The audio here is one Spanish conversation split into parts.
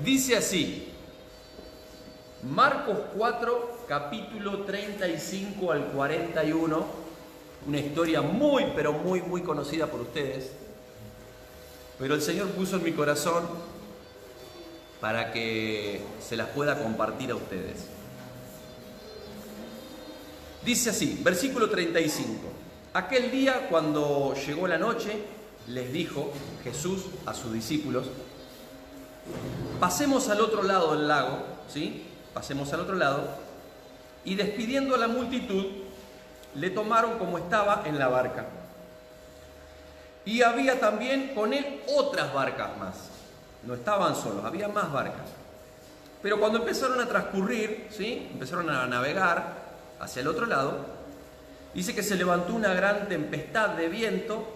Dice así, Marcos 4, capítulo 35 al 41, una historia muy, pero muy conocida por ustedes, pero el Señor puso en mi corazón para que se las pueda compartir a ustedes. Dice así, versículo 35, aquel día cuando llegó la noche, les dijo Jesús a sus discípulos, pasemos al otro lado del lago, ¿sí? Pasemos al otro lado, y despidiendo a la multitud, le tomaron como estaba en la barca. Y había también con él otras barcas más. No estaban solos, había más barcas. Pero cuando empezaron a transcurrir, ¿sí? Empezaron a navegar hacia el otro lado, dice que se levantó una gran tempestad de viento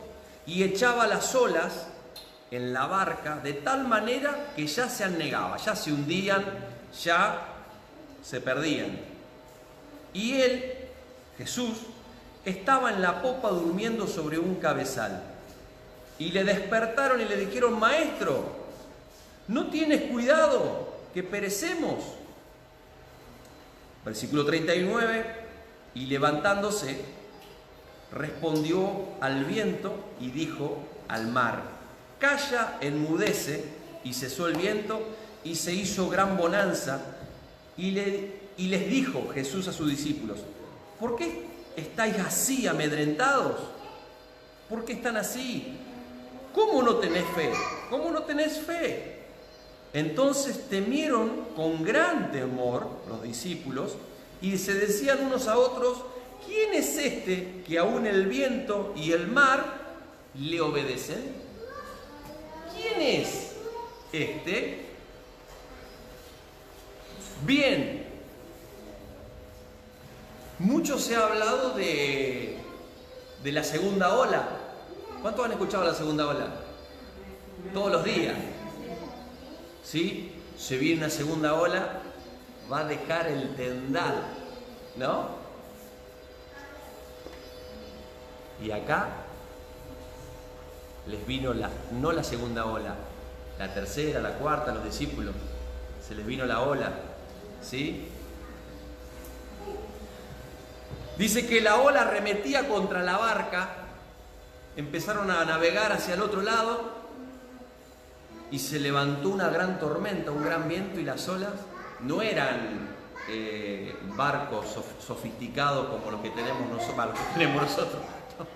y echaba las olas en la barca de tal manera que ya se anegaba, ya se hundían, ya se perdían. Y él, Jesús, estaba en la popa durmiendo sobre un cabezal. Y le despertaron y le dijeron, Maestro, ¿no tienes cuidado que perecemos? Versículo 39, y levantándose, respondió al viento y dijo al mar, calla, enmudece, y cesó el viento, y se hizo gran bonanza, y les dijo Jesús a sus discípulos, ¿por qué estáis así amedrentados? ¿Por qué están así? ¿Cómo no tenés fe? ¿Cómo no tenés fe? Entonces temieron con gran temor los discípulos y se decían unos a otros, ¿quién es este que aún el viento y el mar le obedecen? ¿Quién es este? Bien, mucho se ha hablado de la segunda ola. ¿Cuántos han escuchado la segunda ola? Todos los días. ¿Sí? Se viene una segunda ola, va a dejar el tendal, ¿no? Y acá les vino no la segunda ola, la tercera, la cuarta, los discípulos, se les vino la ola, ¿sí? Dice que la ola arremetía contra la barca, empezaron a navegar hacia el otro lado y se levantó una gran tormenta, un gran viento, y las olas no eran barcos sofisticados como los que tenemos nosotros, ¿no?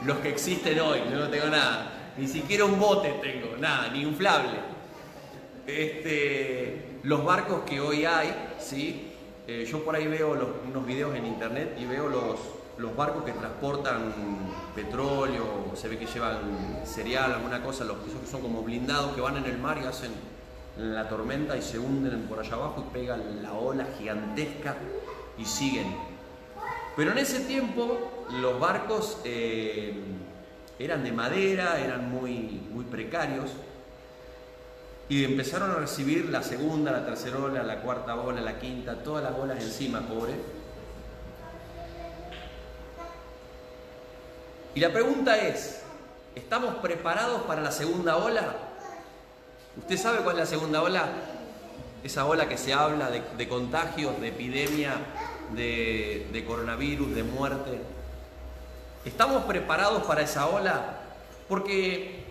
Los que existen hoy. Yo no tengo nada, ni siquiera un bote tengo, nada, ni inflable. Los barcos que hoy hay, ¿sí? Yo por ahí veo unos videos en internet y veo los barcos que transportan petróleo, se ve que llevan cereal, alguna cosa, los que son como blindados, que van en el mar y hacen la tormenta y se hunden por allá abajo y pegan la ola gigantesca y siguen. Pero en ese tiempo los barcos eran de madera, eran muy precarios, y empezaron a recibir la segunda, la tercera ola, la cuarta ola, la quinta, todas las olas encima, pobre. Y la pregunta es, ¿estamos preparados para la segunda ola? ¿Usted sabe cuál es la segunda ola? Esa ola que se habla de contagios, de epidemia, de coronavirus, de muerte. ¿Estamos preparados para esa ola? Porque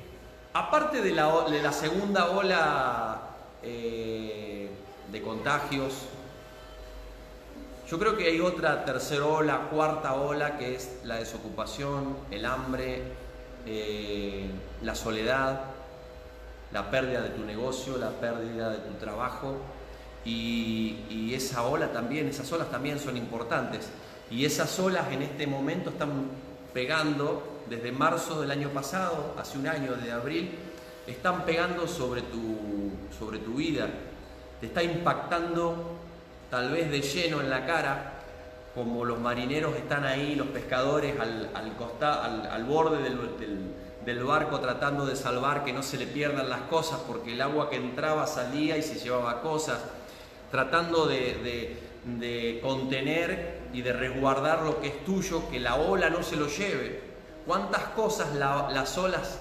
aparte de la segunda ola de contagios, yo creo que hay otra tercera ola, cuarta ola, que es la desocupación, el hambre, la soledad, la pérdida de tu negocio, la pérdida de tu trabajo, y esa ola también, esas olas también son importantes, y esas olas en este momento están pegando desde marzo del año pasado, hace un año, de abril, están pegando sobre tu vida, te está impactando tal vez de lleno en la cara, como los marineros están ahí, los pescadores al borde del barco tratando de salvar que no se le pierdan las cosas, porque el agua que entraba salía y se llevaba cosas, tratando de contener y de resguardar lo que es tuyo, que la ola no se lo lleve. ¿Cuántas cosas las olas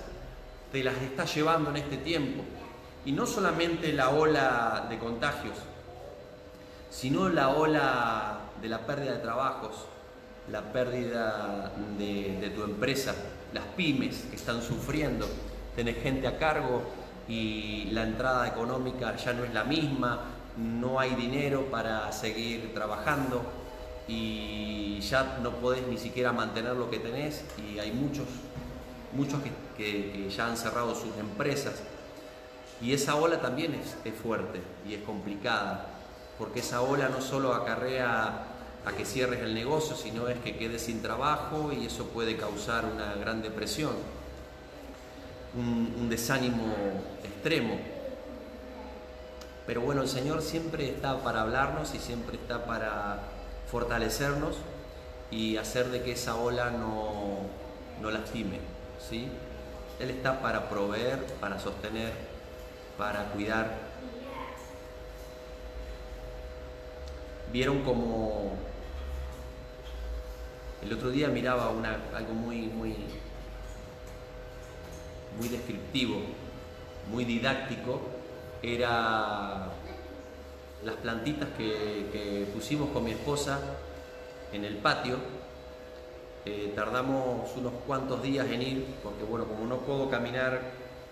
te las está llevando en este tiempo? Y no solamente la ola de contagios, sino la ola de la pérdida de trabajos, la pérdida de tu empresa, las pymes que están sufriendo, tenés gente a cargo y la entrada económica ya no es la misma, no hay dinero para seguir trabajando y ya no podés ni siquiera mantener lo que tenés, y hay muchos que ya han cerrado sus empresas, y esa ola también es fuerte y es complicada, porque esa ola no solo acarrea a que cierres el negocio, sino es que quedes sin trabajo, y eso puede causar una gran depresión, un desánimo extremo. Pero bueno, el Señor siempre está para hablarnos y siempre está para fortalecernos y hacer de que esa ola no lastime, ¿sí? Él está para proveer, para sostener, para cuidar. Vieron como el otro día miraba algo muy descriptivo, muy didáctico. Era las plantitas que pusimos con mi esposa en el patio. Tardamos unos cuantos días en ir, porque bueno, como no puedo caminar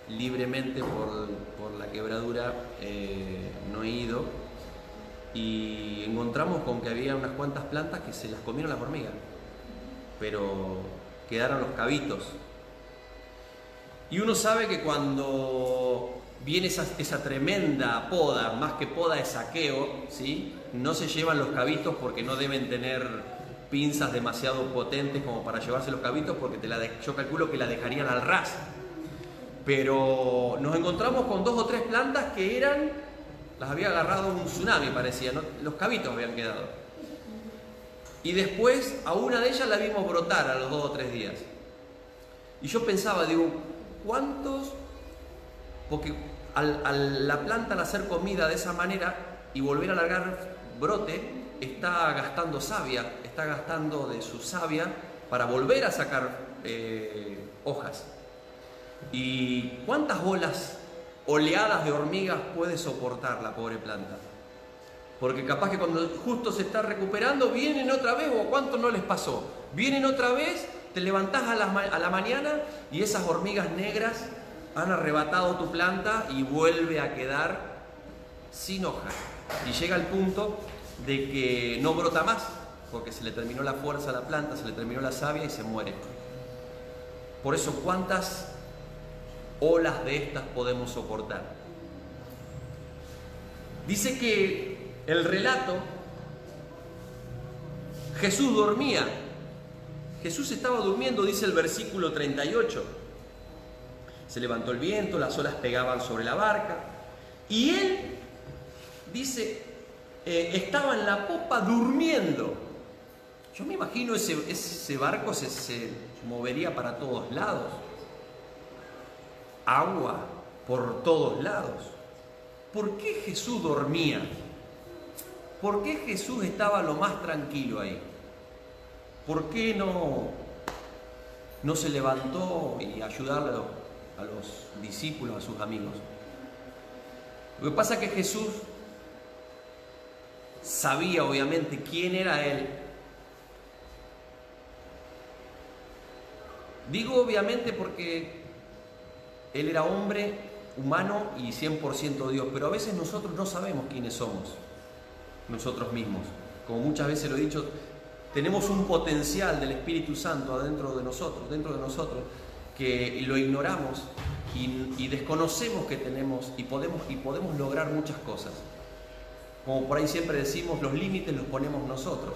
libremente por la quebradura, no he ido, y encontramos con que había unas cuantas plantas que se las comieron las hormigas, pero quedaron los cabitos. Y uno sabe que cuando viene esa tremenda poda, más que poda es saqueo, ¿sí? No se llevan los cabitos porque no deben tener pinzas demasiado potentes como para llevarse los cabitos, porque yo calculo que la dejarían al ras. Pero nos encontramos con 2 o 3 plantas que las había agarrado un tsunami, parecía, ¿no? Los cabitos habían quedado. Y después a una de ellas la vimos brotar a los 2 o 3 días. Y yo pensaba, digo, ¿cuántos? Porque la planta, al hacer comida de esa manera y volver a largar brote, está gastando savia, está gastando de su savia para volver a sacar hojas. ¿Y cuántas oleadas de hormigas puede soportar la pobre planta? Porque capaz que cuando justo se está recuperando, vienen otra vez, o cuánto no les pasó. Vienen otra vez, te levantás a la mañana y esas hormigas negras han arrebatado tu planta y vuelve a quedar sin hojas. Y llega el punto de que no brota más, porque se le terminó la fuerza a la planta, se le terminó la savia y se muere. Por eso, ¿cuántas olas de estas podemos soportar? Dice que el relato, Jesús dormía. Jesús estaba durmiendo, dice el versículo 38. Se levantó el viento, las olas pegaban sobre la barca, y él, dice, estaba en la popa durmiendo. Yo me imagino ese barco se movería para todos lados. Agua por todos lados. ¿Por qué Jesús dormía? ¿Por qué Jesús estaba lo más tranquilo ahí? ¿Por qué no se levantó y ayudarle a los discípulos, a sus amigos? Lo que pasa es que Jesús sabía obviamente quién era Él. Digo obviamente porque Él era hombre, humano y 100% Dios, pero a veces nosotros no sabemos quiénes somos nosotros mismos. Como muchas veces lo he dicho, tenemos un potencial del Espíritu Santo dentro de nosotros, que lo ignoramos y desconocemos que tenemos y podemos lograr muchas cosas. Como por ahí siempre decimos, los límites los ponemos nosotros,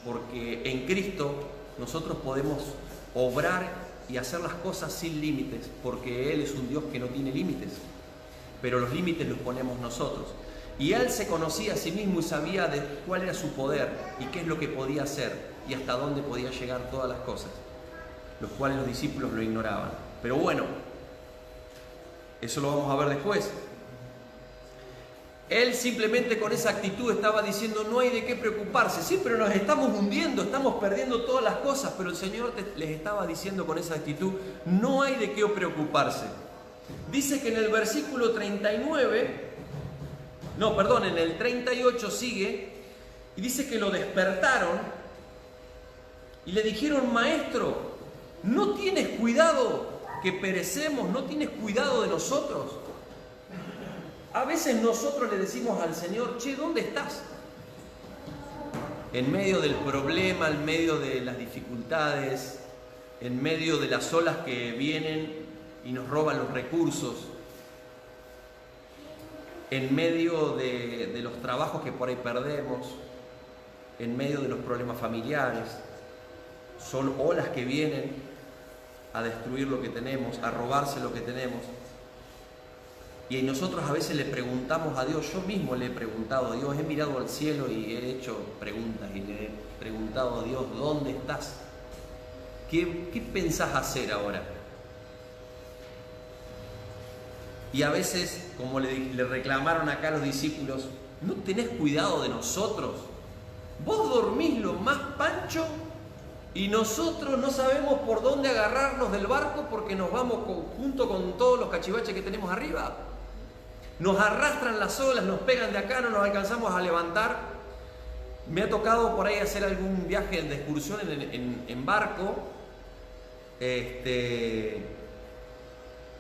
porque en Cristo nosotros podemos obrar y hacer las cosas sin límites, porque Él es un Dios que no tiene límites, pero los límites los ponemos nosotros. Y Él se conocía a sí mismo y sabía de cuál era su poder y qué es lo que podía hacer y hasta dónde podía llegar todas las cosas, los cuales los discípulos lo ignoraban. Pero bueno, eso lo vamos a ver después. Él simplemente con esa actitud estaba diciendo, no hay de qué preocuparse. Sí, pero nos estamos hundiendo, estamos perdiendo todas las cosas, pero el Señor les estaba diciendo con esa actitud, no hay de qué preocuparse. Dice que en el versículo 39, no, perdón, en el 38 sigue, y dice que lo despertaron y le dijeron: Maestro, ¿no tienes cuidado que perecemos? ¿No tienes cuidado de nosotros? A veces nosotros le decimos al Señor: che, ¿dónde estás? En medio del problema, en medio de las dificultades, en medio de las olas que vienen y nos roban los recursos, en medio de los trabajos que por ahí perdemos, en medio de los problemas familiares. Son olas que vienen a destruir lo que tenemos, a robarse lo que tenemos. Y nosotros a veces le preguntamos a Dios, yo mismo le he preguntado a Dios, he mirado al cielo y he hecho preguntas y le he preguntado a Dios: ¿dónde estás? ¿Qué pensás hacer ahora? Y a veces, como le reclamaron acá a los discípulos: ¿no tenés cuidado de nosotros? Vos dormís lo más pancho y nosotros no sabemos por dónde agarrarnos del barco porque nos vamos junto con todos los cachivaches que tenemos arriba. Nos arrastran las olas, nos pegan de acá, no nos alcanzamos a levantar. Me ha tocado por ahí hacer algún viaje de excursión en barco.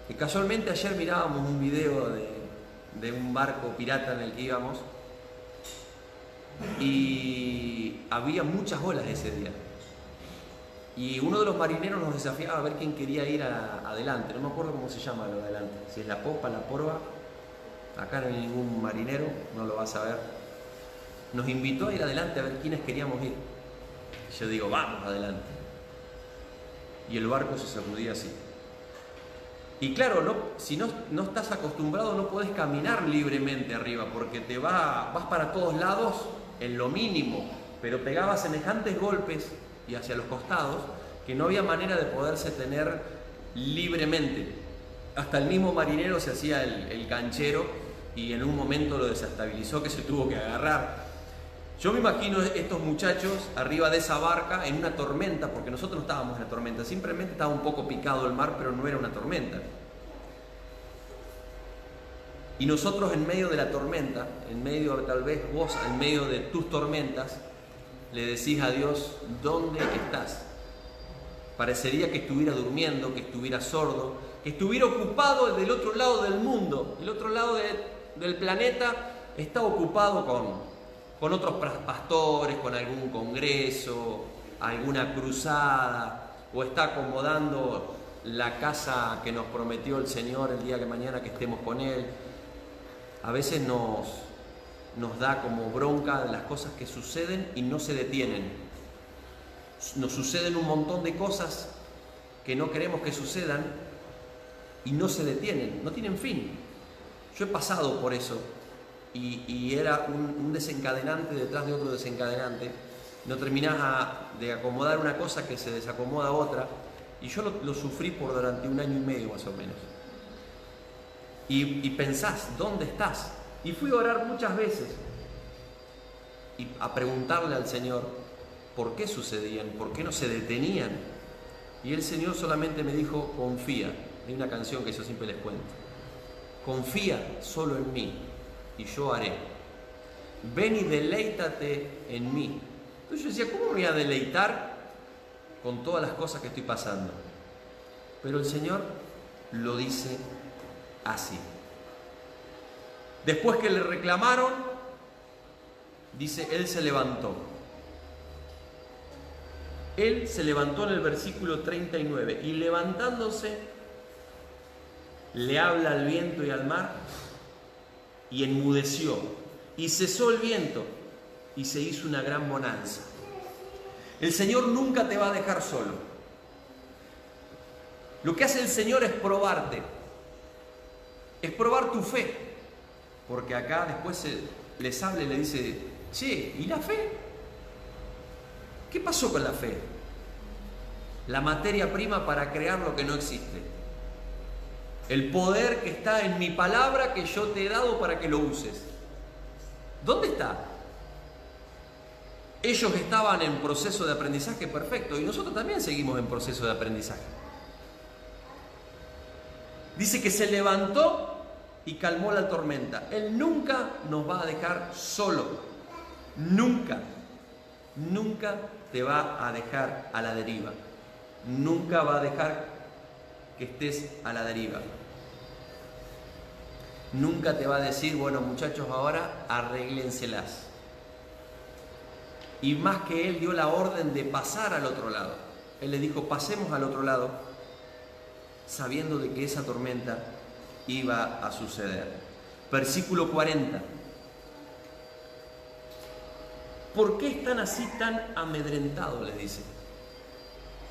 Y casualmente ayer mirábamos un video de un barco pirata en el que íbamos y había muchas olas ese día. Y uno de los marineros nos desafiaba a ver quién quería ir adelante. No me acuerdo cómo se llama lo de adelante. Si es la popa, la porva. Acá no hay ningún marinero, no lo vas a ver. Nos invitó a ir adelante a ver quiénes queríamos ir. Yo digo: vamos adelante. Y el barco se sacudía así. Y claro, si no estás acostumbrado, no podés caminar libremente arriba, porque vas para todos lados en lo mínimo, pero pegaba semejantes golpes y hacia los costados que no había manera de poderse tener libremente. Hasta el mismo marinero se hacía el canchero y en un momento lo desestabilizó, que se tuvo que agarrar. Yo me imagino estos muchachos arriba de esa barca en una tormenta, porque nosotros no estábamos en la tormenta, simplemente estaba un poco picado el mar, pero no era una tormenta. Y nosotros en medio de la tormenta, en medio, tal vez vos en medio de tus tormentas, le decís a Dios: ¿dónde estás? Parecería que estuviera durmiendo, que estuviera sordo, que estuviera ocupado del otro lado del mundo. El otro lado del planeta está ocupado con otros pastores, con algún congreso, alguna cruzada, o está acomodando la casa que nos prometió el Señor el día de mañana que estemos con Él. A veces nos da como bronca de las cosas que suceden y no se detienen. Nos suceden un montón de cosas que no queremos que sucedan y no se detienen, no tienen fin. Yo he pasado por eso y era un desencadenante detrás de otro desencadenante. No terminás de acomodar una cosa que se desacomoda otra, y yo lo sufrí por durante 1 año y medio más o menos. Y pensás: ¿dónde estás? Y fui a orar muchas veces y a preguntarle al Señor por qué sucedían, por qué no se detenían. Y el Señor solamente me dijo: confía. Hay una canción que yo siempre les cuento: confía solo en mí y yo haré. Ven y deleítate en mí. Entonces yo decía: ¿cómo me voy a deleitar con todas las cosas que estoy pasando? Pero el Señor lo dice así. Después que le reclamaron, dice: Él se levantó. Él se levantó en el versículo 39 y levantándose le habla al viento y al mar y enmudeció y cesó el viento y se hizo una gran bonanza. El Señor nunca te va a dejar solo. Lo que hace el Señor es probarte, es probar tu fe, porque acá después les habla y le dice: che, ¿y la fe? ¿Qué pasó con la fe? La materia prima para crear lo que no existe. El poder que está en mi palabra que yo te he dado para que lo uses. ¿Dónde está? Ellos estaban en proceso de aprendizaje, perfecto, y nosotros también seguimos en proceso de aprendizaje. Dice que se levantó y calmó la tormenta. Él nunca nos va a dejar solo. Nunca. Nunca te va a dejar a la deriva. Nunca va a dejar que estés a la deriva. Nunca te va a decir, bueno muchachos, ahora arréglenselas. Y más que Él dio la orden de pasar al otro lado. Él le dijo, pasemos al otro lado, sabiendo de que esa tormenta iba a suceder. Versículo 40. ¿Por qué están así tan amedrentados? Les dice.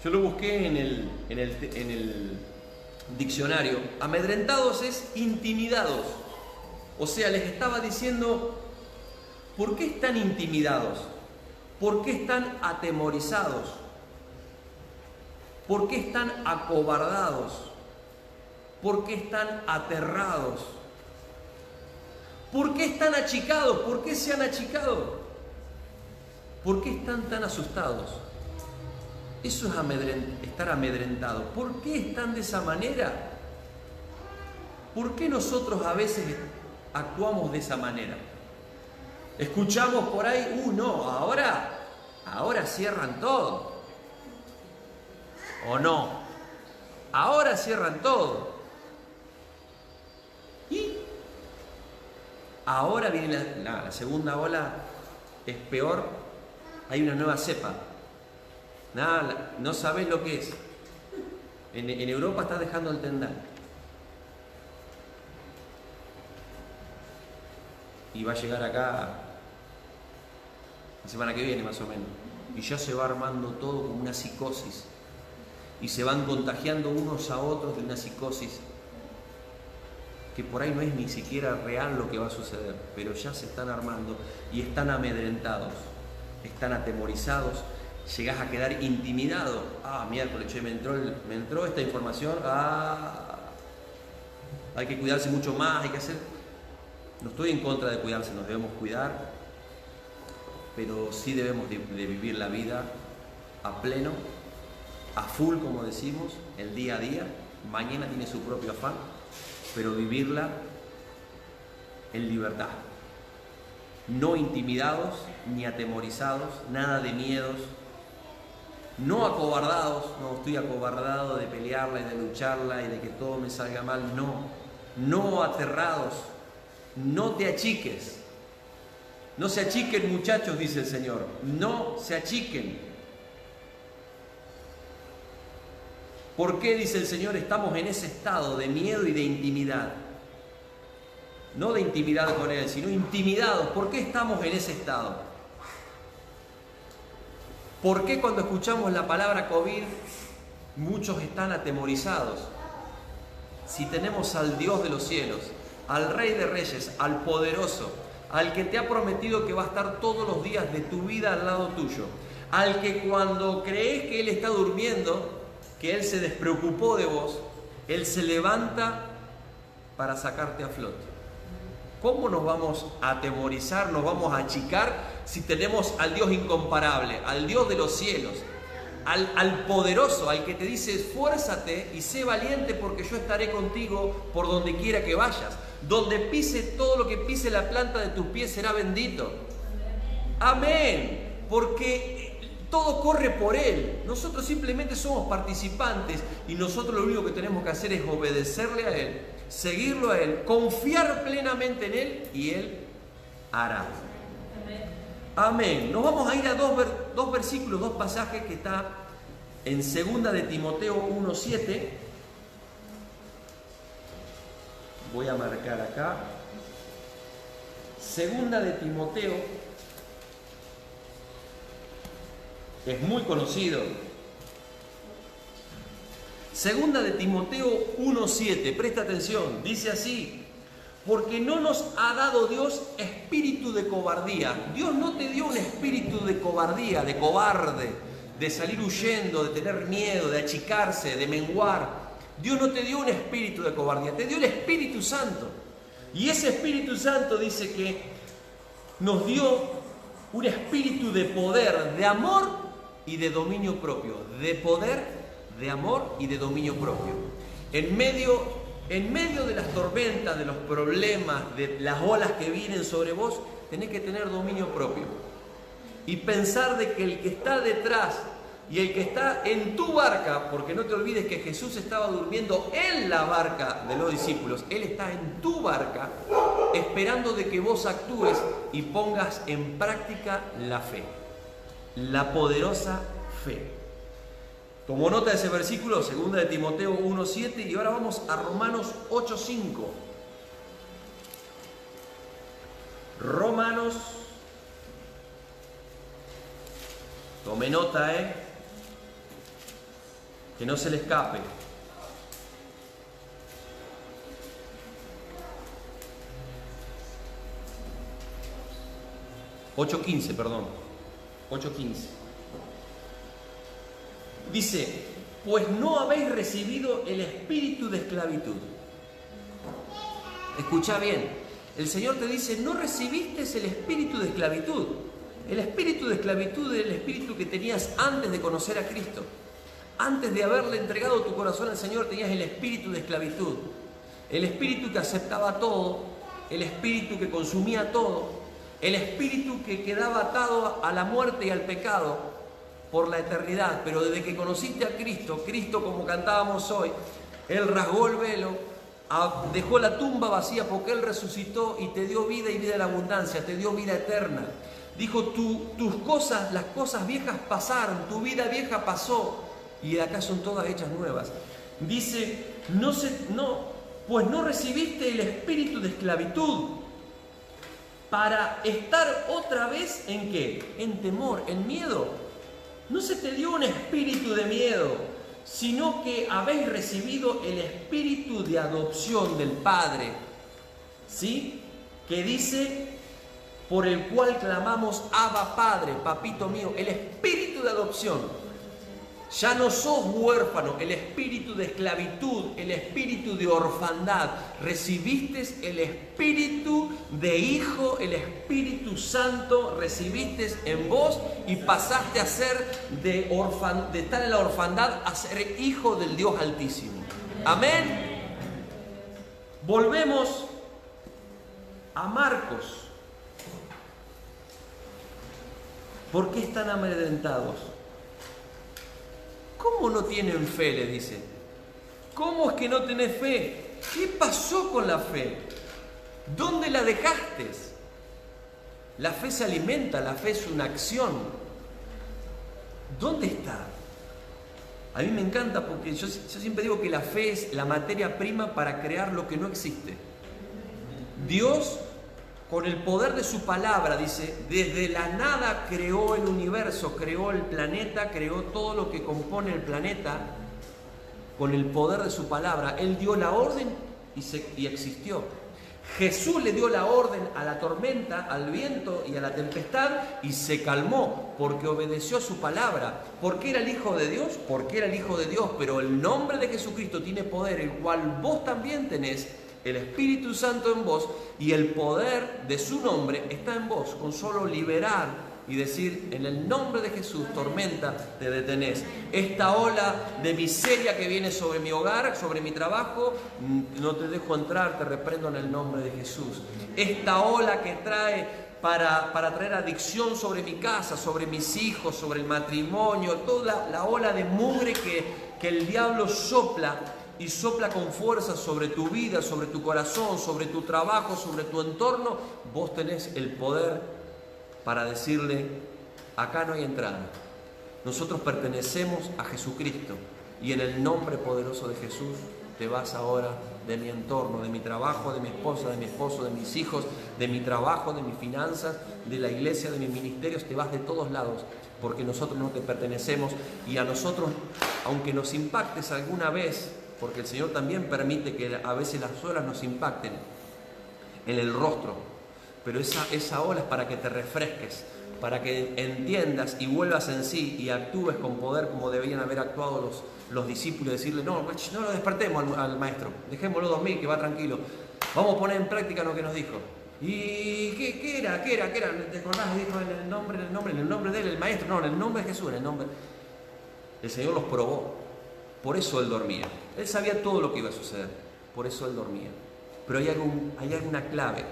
Yo lo busqué en el diccionario. Amedrentados es intimidados. O sea, les estaba diciendo, ¿por qué están intimidados? ¿Por qué están atemorizados? ¿Por qué están acobardados? ¿Por qué están aterrados? ¿Por qué están achicados? ¿Por qué se han achicado? ¿Por qué están tan asustados? Eso es estar amedrentado. ¿Por qué están de esa manera? ¿Por qué nosotros a veces actuamos de esa manera? Escuchamos por ahí, no, ahora cierran todo. ¿O no? Ahora cierran todo. Y ahora viene la segunda ola, es peor, hay una nueva cepa. Nada, no sabés lo que es. En Europa está dejando el tendal. Y va a llegar acá la semana que viene más o menos. Y ya se va armando todo como una psicosis. Y se van contagiando unos a otros de una psicosis que por ahí no es ni siquiera real lo que va a suceder, pero ya se están armando y están amedrentados, están atemorizados. Llegás a quedar intimidado. Miércoles, che, me entró esta información. Hay que cuidarse mucho más, hay que hacer. No estoy en contra de cuidarse, nos debemos cuidar, pero sí debemos de vivir la vida a pleno, a full, como decimos, el día a día. Mañana tiene su propio afán, pero vivirla en libertad. No intimidados ni atemorizados, nada de miedos. No acobardados, no estoy acobardado de pelearla y de lucharla y de que todo me salga mal, no aterrados, no te achiques, no se achiquen muchachos, dice el Señor, no se achiquen. ¿Por qué, dice el Señor, estamos en ese estado de miedo y de intimidad? No de intimidad con Él, sino intimidados. ¿Por qué estamos en ese estado? ¿Por qué cuando escuchamos la palabra COVID muchos están atemorizados? Si tenemos al Dios de los cielos, al Rey de Reyes, al Poderoso, al que te ha prometido que va a estar todos los días de tu vida al lado tuyo, al que cuando crees que Él está durmiendo, que Él se despreocupó de vos, Él se levanta para sacarte a flote. ¿Cómo nos vamos a atemorizar, nos vamos a achicar si tenemos al Dios incomparable, al Dios de los cielos, al poderoso, al que te dice esfuérzate y sé valiente porque yo estaré contigo por donde quiera que vayas? Donde pise todo lo que pise la planta de tus pies será bendito. Amén. Porque todo corre por Él. Nosotros simplemente somos participantes y nosotros lo único que tenemos que hacer es obedecerle a Él, seguirlo a Él, confiar plenamente en Él y Él hará. Amén. Nos vamos a ir a dos versículos, dos pasajes que está en 2 de Timoteo 1:7. Voy a marcar acá. 2 de Timoteo. Es muy conocido. 2 de Timoteo 1:7. Presta atención. Dice así: porque no nos ha dado Dios espíritu de cobardía. Dios no te dio un espíritu de cobardía, de cobarde, de salir huyendo, de tener miedo, de achicarse, de menguar. Dios no te dio un espíritu de cobardía, te dio el Espíritu Santo. Y ese Espíritu Santo dice que nos dio un espíritu de poder, de amor y de dominio propio. De poder, de amor y de dominio propio. En medio En medio de las tormentas, de los problemas, de las olas que vienen sobre vos, tenés que tener dominio propio. Y pensar de que el que está detrás y el que está en tu barca, porque no te olvides que Jesús estaba durmiendo en la barca de los discípulos, Él está en tu barca, esperando de que vos actúes y pongas en práctica la fe, la poderosa fe. Tomó nota de ese versículo, 2 de Timoteo 1:7, y ahora vamos a Romanos 8:5. Romanos, tome nota, que no se le escape. Perdón, 8:15. Dice, pues no habéis recibido el espíritu de esclavitud. Escucha bien, el Señor te dice, no recibiste el espíritu de esclavitud. El espíritu de esclavitud es el espíritu que tenías antes de conocer a Cristo. Antes de haberle entregado tu corazón al Señor, tenías el espíritu de esclavitud. El espíritu que aceptaba todo, el espíritu que consumía todo, el espíritu que quedaba atado a la muerte y al pecado por la eternidad. Pero desde que conociste a Cristo, Cristo, como cantábamos hoy, Él rasgó el velo, dejó la tumba vacía porque Él resucitó y te dio vida y vida en abundancia, te dio vida eterna. Dijo, tus cosas, las cosas viejas pasaron, tu vida vieja pasó y de acá son todas hechas nuevas. Dice, pues no recibiste el espíritu de esclavitud para estar otra vez ¿en qué? En temor, en miedo. No se te dio un espíritu de miedo, sino que habéis recibido el espíritu de adopción del Padre, ¿sí? Que dice, por el cual clamamos, Abba Padre, papito mío, el espíritu de adopción. Ya no sos huérfano, el espíritu de esclavitud, el espíritu de orfandad. Recibiste el espíritu de hijo, el Espíritu Santo, recibiste en vos y pasaste a ser de estar en la orfandad a ser hijo del Dios Altísimo. Amén. Volvemos a Marcos. ¿Por qué están amedrentados? ¿Cómo no tienen fe? Le dice. ¿Cómo es que no tenés fe? ¿Qué pasó con la fe? ¿Dónde la dejaste? La fe se alimenta, la fe es una acción. ¿Dónde está? A mí me encanta porque yo siempre digo que la fe es la materia prima para crear lo que no existe. Dios, con el poder de su palabra, dice, desde la nada creó el universo, creó el planeta, creó todo lo que compone el planeta, con el poder de su palabra. Él dio la orden y existió. Jesús le dio la orden a la tormenta, al viento y a la tempestad y se calmó porque obedeció a su palabra. ¿Por qué era el Hijo de Dios? Porque era el Hijo de Dios, pero el nombre de Jesucristo tiene poder, el cual vos también tenés. El Espíritu Santo en vos y el poder de su nombre está en vos. Con solo liberar y decir, en el nombre de Jesús, tormenta, te detenés. Esta ola de miseria que viene sobre mi hogar, sobre mi trabajo, no te dejo entrar, te reprendo en el nombre de Jesús. Esta ola que trae para traer adicción sobre mi casa, sobre mis hijos, sobre el matrimonio, toda la ola de mugre que el diablo sopla, y sopla con fuerza sobre tu vida, sobre tu corazón, sobre tu trabajo, sobre tu entorno, vos tenés el poder para decirle, acá no hay entrada. Nosotros pertenecemos a Jesucristo y en el nombre poderoso de Jesús te vas ahora de mi entorno, de mi trabajo, de mi esposa, de mi esposo, de mis hijos, de mi trabajo, de mis finanzas, de la iglesia, de mis ministerios, te vas de todos lados porque nosotros no te pertenecemos y a nosotros, aunque nos impactes alguna vez, porque el Señor también permite que a veces las olas nos impacten en el rostro, pero esa ola es para que te refresques, para que entiendas y vuelvas en sí y actúes con poder como debían haber actuado los discípulos, decirle, no lo despertemos al maestro, dejémoslo dormir, que va tranquilo, vamos a poner en práctica lo que nos dijo. ¿Y qué era? ¿Te acordás? Dijo en el nombre de él, el maestro, no, en el nombre de Jesús, en el nombre. El Señor los probó, por eso él dormía. Él sabía todo lo que iba a suceder, por eso él dormía. Pero hay alguna clave,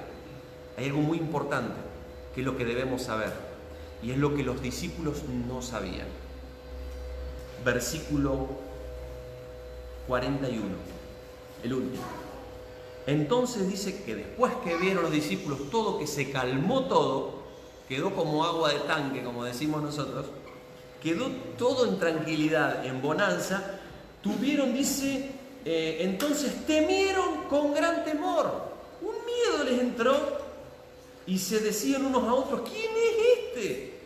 hay algo muy importante, que es lo que debemos saber, y es lo que los discípulos no sabían. Versículo 41, el último. Entonces dice que después que vieron los discípulos todo, que se calmó todo, quedó como agua de tanque, como decimos nosotros, quedó todo en tranquilidad, en bonanza, tuvieron, dice, entonces temieron con gran temor, un miedo les entró y se decían unos a otros, ¿quién es este?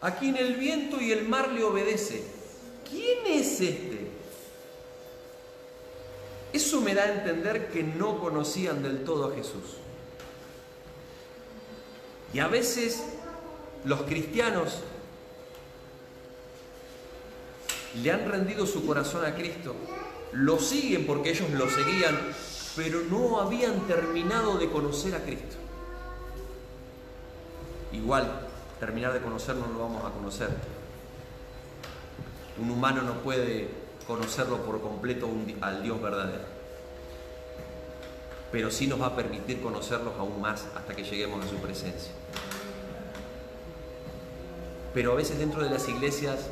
A quien el viento y el mar le obedece. ¿Quién es este? Eso me da a entender que no conocían del todo a Jesús. Y a veces los cristianos le han rendido su corazón a Cristo, lo siguen porque ellos lo seguían, pero no habían terminado de conocer a Cristo. Igual, terminar de conocernos lo vamos a conocer. Un humano no puede conocerlo por completo al Dios verdadero, pero sí nos va a permitir conocerlos aún más hasta que lleguemos a su presencia. Pero a veces dentro de las iglesias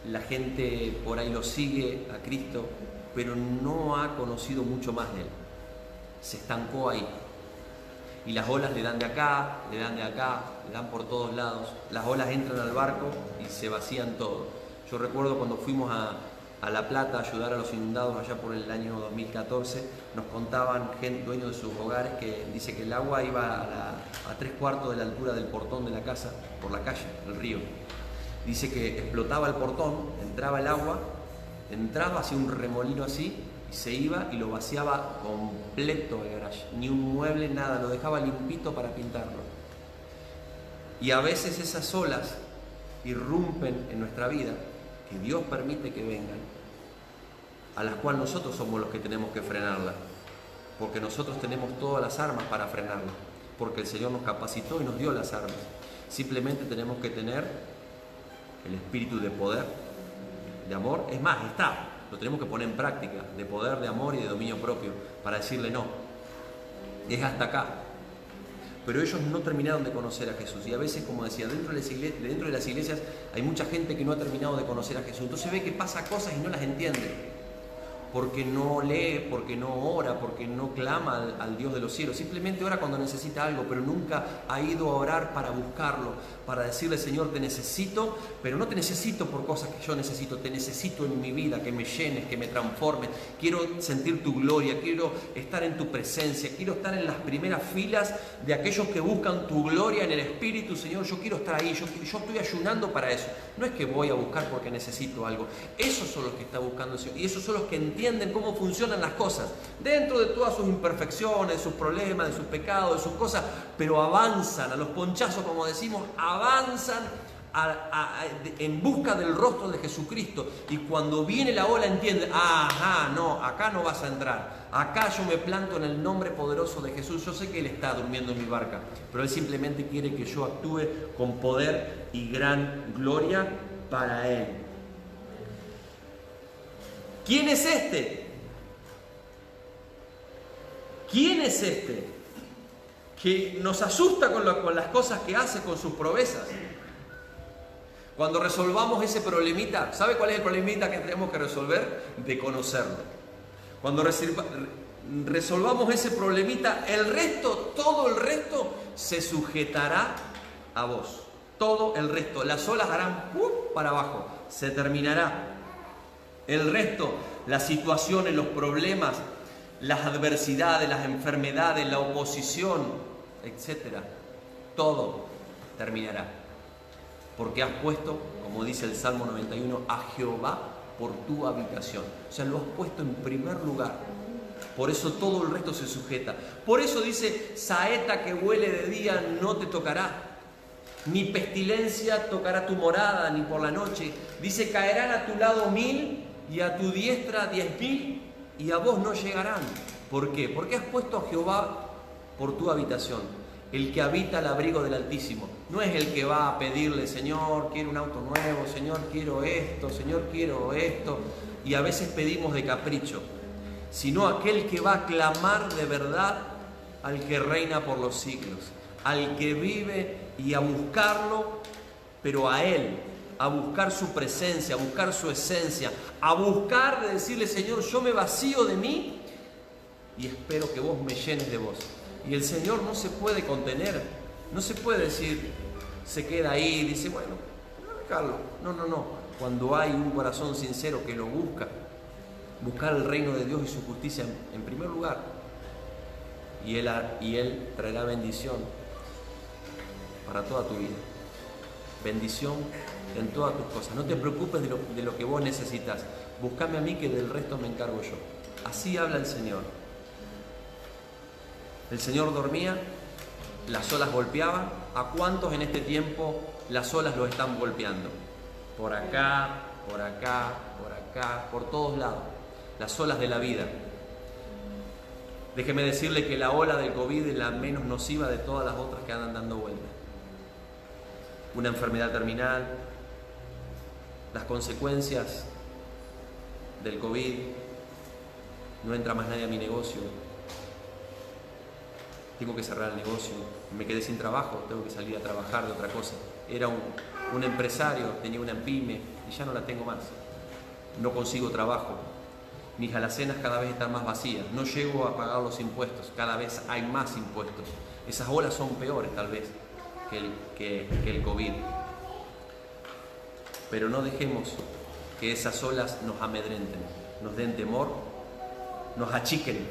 la gente por ahí lo sigue a Cristo, pero no ha conocido mucho más de Él. Se estancó ahí. Y las olas le dan de acá, le dan de acá, le dan por todos lados. Las olas entran al barco y se vacían todo. Yo recuerdo cuando fuimos a La Plata a ayudar a los inundados allá por el año 2014, nos contaban dueños de sus hogares que dice que el agua iba a 3/4 de la altura del portón de la casa, por la calle, el río. Dice que explotaba el portón, entraba el agua, entraba, hacía un remolino así, y se iba y lo vaciaba completo el garage. Ni un mueble, nada, lo dejaba limpito para pintarlo. Y a veces esas olas irrumpen en nuestra vida, que Dios permite que vengan, a las cuales nosotros somos los que tenemos que frenarlas, porque nosotros tenemos todas las armas para frenarlas, porque el Señor nos capacitó y nos dio las armas. Simplemente tenemos que tener el espíritu de poder, de amor, es más, lo tenemos que poner en práctica, de poder, de amor y de dominio propio, para decirle no, es hasta acá. Pero ellos no terminaron de conocer a Jesús, y a veces, como decía, dentro de las iglesias hay mucha gente que no ha terminado de conocer a Jesús, entonces ve que pasa cosas y no las entiende, porque no lee, porque no ora, porque no clama al Dios de los cielos. Simplemente ora cuando necesita algo, pero nunca ha ido a orar para buscarlo, para decirle: Señor, te necesito, pero no te necesito por cosas que yo necesito, te necesito en mi vida, que me llenes, que me transformes, quiero sentir tu gloria, quiero estar en tu presencia, quiero estar en las primeras filas de aquellos que buscan tu gloria en el Espíritu, Señor, yo quiero estar ahí, yo estoy ayunando para eso. No es que voy a buscar porque necesito algo, esos son los que está buscando el Señor, y esos son los que entienden cómo funcionan las cosas, dentro de todas sus imperfecciones, de sus problemas, de sus pecados, de sus cosas, pero avanzan a los ponchazos, como decimos, avanzan en busca del rostro de Jesucristo, y cuando viene la ola entienden: ajá, no, acá no vas a entrar, acá yo me planto en el nombre poderoso de Jesús. Yo sé que Él está durmiendo en mi barca, pero Él simplemente quiere que yo actúe con poder y gran gloria para Él. ¿Quién es este? ¿Quién es este que nos asusta con las cosas que hace, con sus proezas? Cuando resolvamos ese problemita, ¿sabe cuál es el problemita que tenemos que resolver? De conocerlo. Cuando resolvamos ese problemita, el resto, todo el resto, se sujetará a vos. Todo el resto. Las olas harán para abajo. Se terminará. El resto, las situaciones, los problemas, las adversidades, las enfermedades, la oposición, etc. Todo terminará. Porque has puesto, como dice el Salmo 91, a Jehová por tu habitación. O sea, lo has puesto en primer lugar. Por eso todo el resto se sujeta. Por eso dice: saeta que huele de día no te tocará, ni pestilencia tocará tu morada, ni por la noche. Dice: caerán a tu lado 1000 y a tu diestra 10.000, y a vos no llegarán. ¿Por qué? Porque has puesto a Jehová por tu habitación. El que habita al abrigo del Altísimo. No es el que va a pedirle: Señor, quiero un auto nuevo, Señor, quiero esto, Señor, quiero esto. Y a veces pedimos de capricho. sino aquel que va a clamar de verdad al que reina por los siglos, al que vive y a buscarlo, pero a Él, a buscar su presencia, a buscar su esencia, a buscar de decirle: Señor, yo me vacío de mí y espero que vos me llenes de vos. Y el Señor no se puede contener, no se puede decir, se queda ahí y dice: bueno, Carlos. No. Cuando hay un corazón sincero que lo busca, buscar el reino de Dios y su justicia en primer lugar, y Él traerá bendición para toda tu vida. Bendición en todas tus cosas. No te preocupes de lo que vos necesitas. Búscame a mí, que del resto me encargo yo. Así habla el Señor. El Señor dormía, las olas golpeaban. ¿A cuántos en este tiempo las olas lo están golpeando? Por acá, por acá, por acá, por todos lados. Las olas de la vida. Déjeme decirle que la ola del COVID es la menos nociva de todas las otras que andan dando vueltas. Una enfermedad terminal, las consecuencias del COVID, no entra más nadie a mi negocio, tengo que cerrar el negocio, me quedé sin trabajo, tengo que salir a trabajar de otra cosa. Era un empresario, tenía una pyme y ya no la tengo más, no consigo trabajo, mis alacenas cada vez están más vacías, no llego a pagar los impuestos, cada vez hay más impuestos. Esas olas son peores tal vez que el COVID. Pero no dejemos que esas olas nos amedrenten, nos den temor, nos achiquen,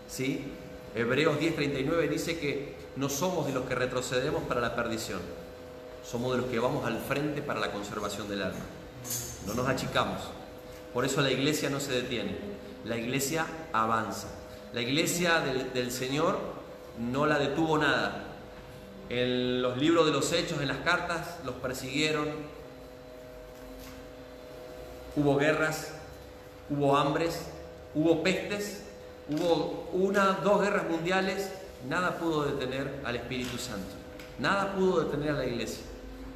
¿sí? Hebreos 10:39 dice que no somos de los que retrocedemos para la perdición, somos de los que vamos al frente para la conservación del alma. No nos achicamos. Por eso la iglesia no se detiene, la iglesia avanza. La iglesia del Señor no la detuvo nada. En los libros de los Hechos, en las cartas, los persiguieron. Hubo guerras, hubo hambres, hubo pestes, hubo 2 guerras mundiales. Nada pudo detener al Espíritu Santo, nada pudo detener a la iglesia,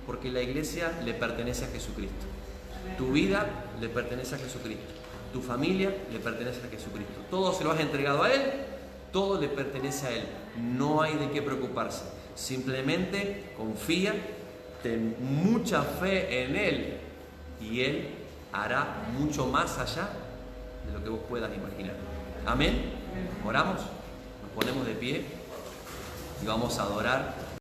porque la iglesia le pertenece a Jesucristo. Tu vida le pertenece a Jesucristo, tu familia le pertenece a Jesucristo. Todo se lo has entregado a Él, todo le pertenece a Él. No hay de qué preocuparse. Simplemente confía, ten mucha fe en Él y Él hará mucho más allá de lo que vos puedas imaginar. Amén. Oramos, nos ponemos de pie y vamos a adorar